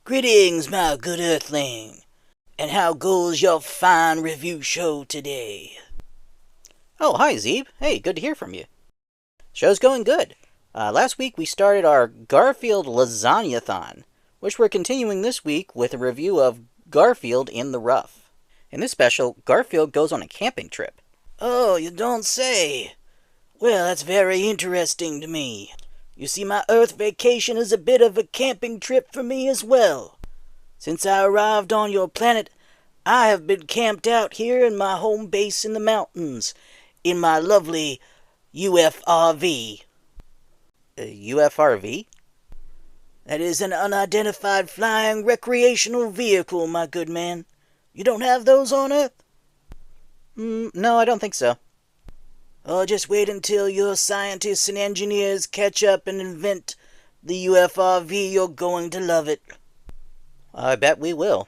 Greetings, my good earthling, and how goes your fine review show today? Oh, hi, Xeeb. Hey, good to hear from you. Show's going good. Last week we started our Garfield Lasagna-thon, which we're continuing this week with a review of Garfield in the Rough. In this special, Garfield goes on a camping trip. Oh, you don't say. Well, that's very interesting to me. You see, my Earth vacation is a bit of a camping trip for me as well. Since I arrived on your planet, I have been camped out here in my home base in the mountains, in my lovely UFRV. UFRV? That is an unidentified flying recreational vehicle, my good man. You don't have those on Earth? No, I don't think so. Oh, just wait until your scientists and engineers catch up and invent the UFRV. You're going to love it. I bet we will.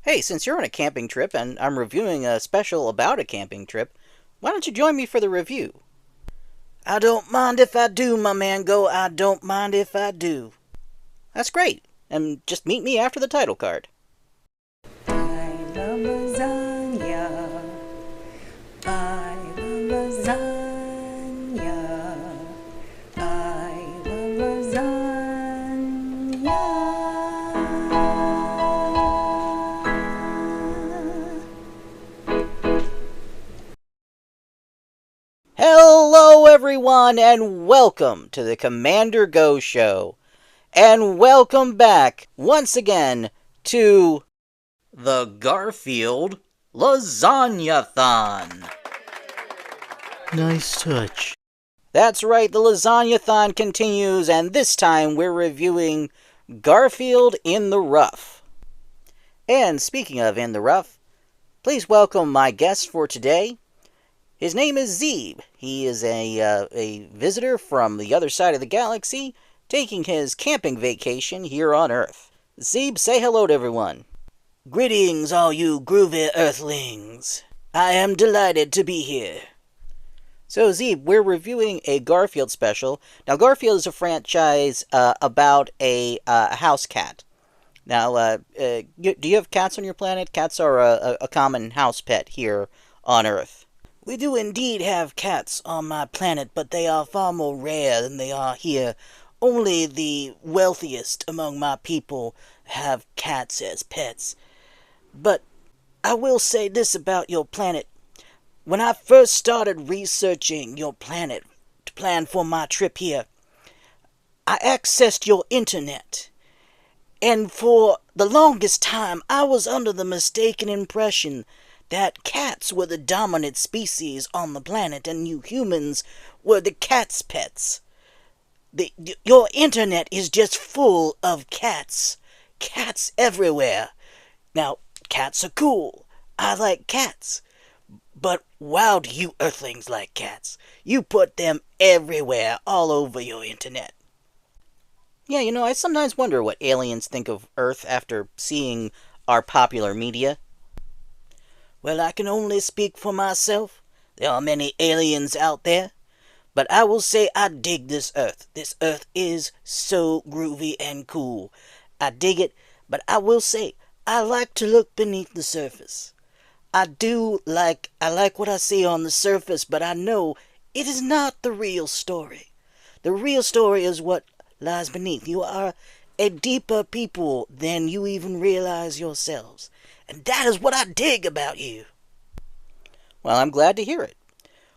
Hey, since you're on a camping trip and I'm reviewing a special about a camping trip, why don't you join me for the review? I don't mind if I do, my man Go. I don't mind if I do. That's great. And just meet me after the title card. I love lasagna. I love lasagna. I love lasagna. Hello, everyone, and welcome to the Commander Go Show. And welcome back, once again, to the Garfield Lasagna-thon. Nice touch. That's right, the Lasagna-thon continues, and this time we're reviewing Garfield in the Rough. And speaking of in the rough, please welcome my guest for today. His name is Xeeb. He is a visitor from the other side of the galaxy, taking his camping vacation here on Earth. Xeeb, say hello to everyone. Greetings, all you groovy earthlings. I am delighted to be here. So, Xeeb, we're reviewing a Garfield special. Now, Garfield is a franchise about a house cat. Now, do you have cats on your planet? Cats are a common house pet here on Earth. We do indeed have cats on my planet, but they are far more rare than they are here. Only the wealthiest among my people have cats as pets. But I will say this about your planet. When I first started researching your planet to plan for my trip here, I accessed your internet. And for the longest time, I was under the mistaken impression that cats were the dominant species on the planet and you humans were the cat's pets. Your internet is just full of cats. Cats everywhere. Now, cats are cool. I like cats. But wow, do you earthlings like cats. You put them everywhere, all over your internet. Yeah, I sometimes wonder what aliens think of Earth after seeing our popular media. Well, I can only speak for myself. There are many aliens out there. But I will say I dig this Earth. This Earth is so groovy and cool. I dig it, but I will say I like to look beneath the surface. I like what I see on the surface, but I know it is not the real story. The real story is what lies beneath. You are a deeper people than you even realize yourselves. And that is what I dig about you. Well, I'm glad to hear it.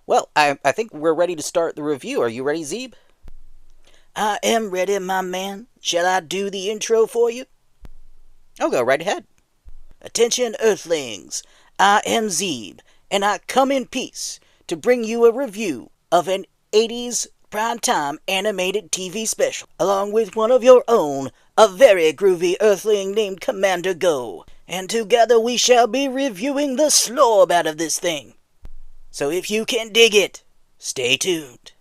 Well, I think we're ready to start the review. Are you ready, Xeeb? I am ready, my man. Shall I do the intro for you? Oh, go right ahead. Attention, Earthlings. I am Xeeb, and I come in peace to bring you a review of an 80s primetime animated TV special, along with one of your own, a very groovy Earthling named Commander Go. And together we shall be reviewing the slorb out of this thing. So if you can dig it, stay tuned.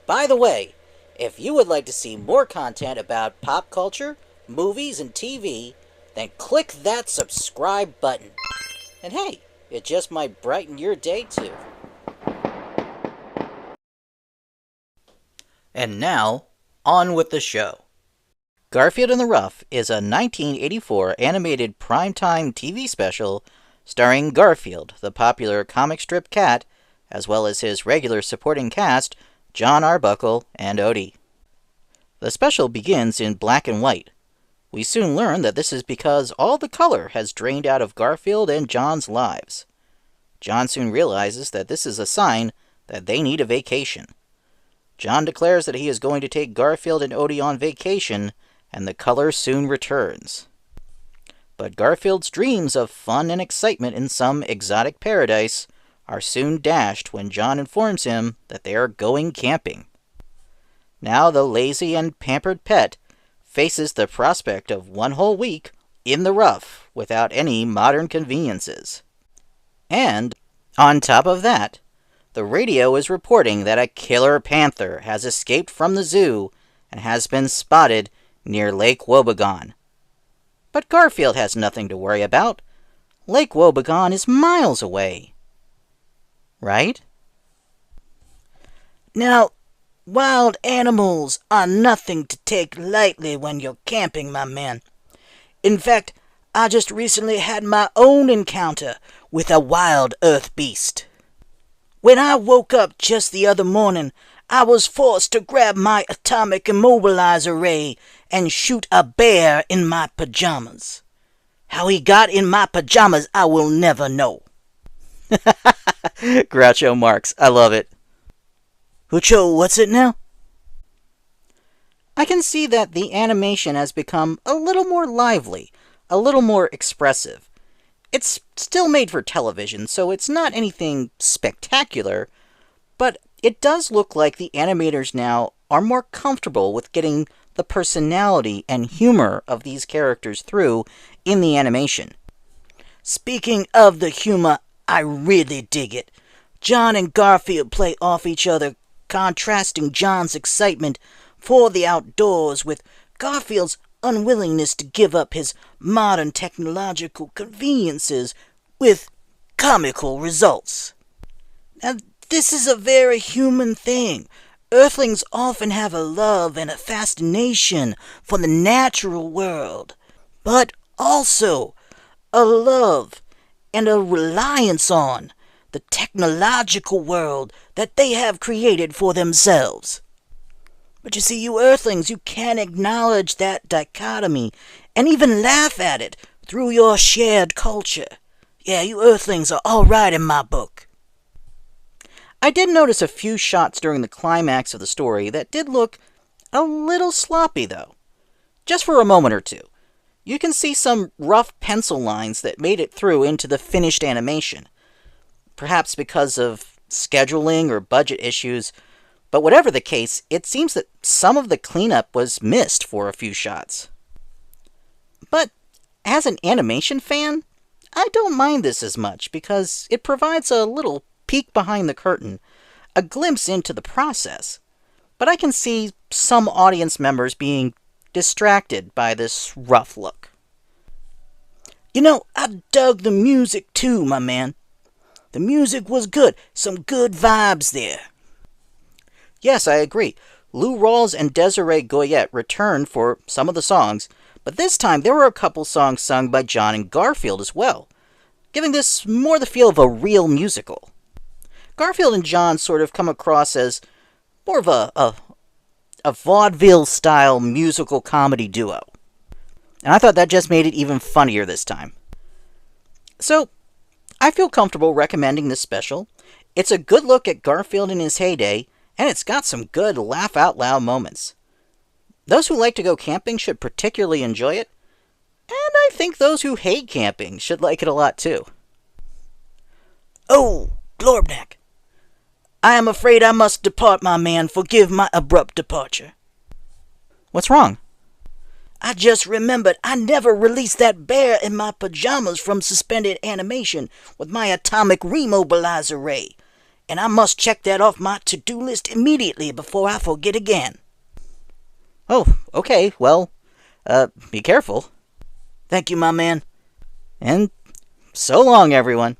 By the way, if you would like to see more content about pop culture, movies, and TV, then click that subscribe button. And hey, it just might brighten your day too. And now, on with the show. Garfield in the Rough is a 1984 animated primetime TV special starring Garfield, the popular comic strip cat, as well as his regular supporting cast, John Arbuckle and Odie. The special begins in black and white. We soon learn that this is because all the color has drained out of Garfield and John's lives. John soon realizes that this is a sign that they need a vacation. John declares that he is going to take Garfield and Odie on vacation, and the color soon returns. But Garfield's dreams of fun and excitement in some exotic paradise are soon dashed when John informs him that they are going camping. Now the lazy and pampered pet faces the prospect of one whole week in the rough without any modern conveniences. And, on top of that, the radio is reporting that a killer panther has escaped from the zoo and has been spotted near Lake Wobegon. But Garfield has nothing to worry about. Lake Wobegon is miles away. Right? Now, wild animals are nothing to take lightly when you're camping, my man. In fact, I just recently had my own encounter with a wild earth beast. When I woke up just the other morning, I was forced to grab my atomic immobilizer ray and shoot a bear in my pajamas. How he got in my pajamas, I will never know. Groucho Marx, I love it. Hucho, what's it now? I can see that the animation has become a little more lively, a little more expressive. It's still made for television, so it's not anything spectacular, but it does look like the animators now are more comfortable with getting the personality and humor of these characters through in the animation. Speaking of the humor, I really dig it. John and Garfield play off each other, contrasting John's excitement for the outdoors with Garfield's unwillingness to give up his modern technological conveniences with comical results. Now, this is a very human thing. Earthlings often have a love and a fascination for the natural world, but also a love and a reliance on the technological world that they have created for themselves. But you see, you Earthlings, you can't acknowledge that dichotomy and even laugh at it through your shared culture. Yeah, you Earthlings are all right in my book. I did notice a few shots during the climax of the story that did look a little sloppy, though. Just for a moment or two. You can see some rough pencil lines that made it through into the finished animation. Perhaps because of scheduling or budget issues, but whatever the case, it seems that some of the cleanup was missed for a few shots. But as an animation fan, I don't mind this as much because it provides a little peek behind the curtain, a glimpse into the process. But I can see some audience members being distracted by this rough look. You know, I dug the music too, my man. The music was good, some good vibes there. Yes, I agree. Lou Rawls and Desiree Goyette returned for some of the songs, but this time there were a couple songs sung by John and Garfield as well, giving this more the feel of a real musical. Garfield and John sort of come across as more of a vaudeville-style musical comedy duo. And I thought that just made it even funnier this time. So, I feel comfortable recommending this special. It's a good look at Garfield in his heyday, and it's got some good laugh-out-loud moments. Those who like to go camping should particularly enjoy it, and I think those who hate camping should like it a lot too. Oh, Glorbnack. I am afraid I must depart, my man. Forgive my abrupt departure. What's wrong? I just remembered I never released that bear in my pajamas from suspended animation with my atomic remobilizer ray, and I must check that off my to-do list immediately before I forget again. Oh, okay, well, be careful. Thank you, my man. And so long, everyone.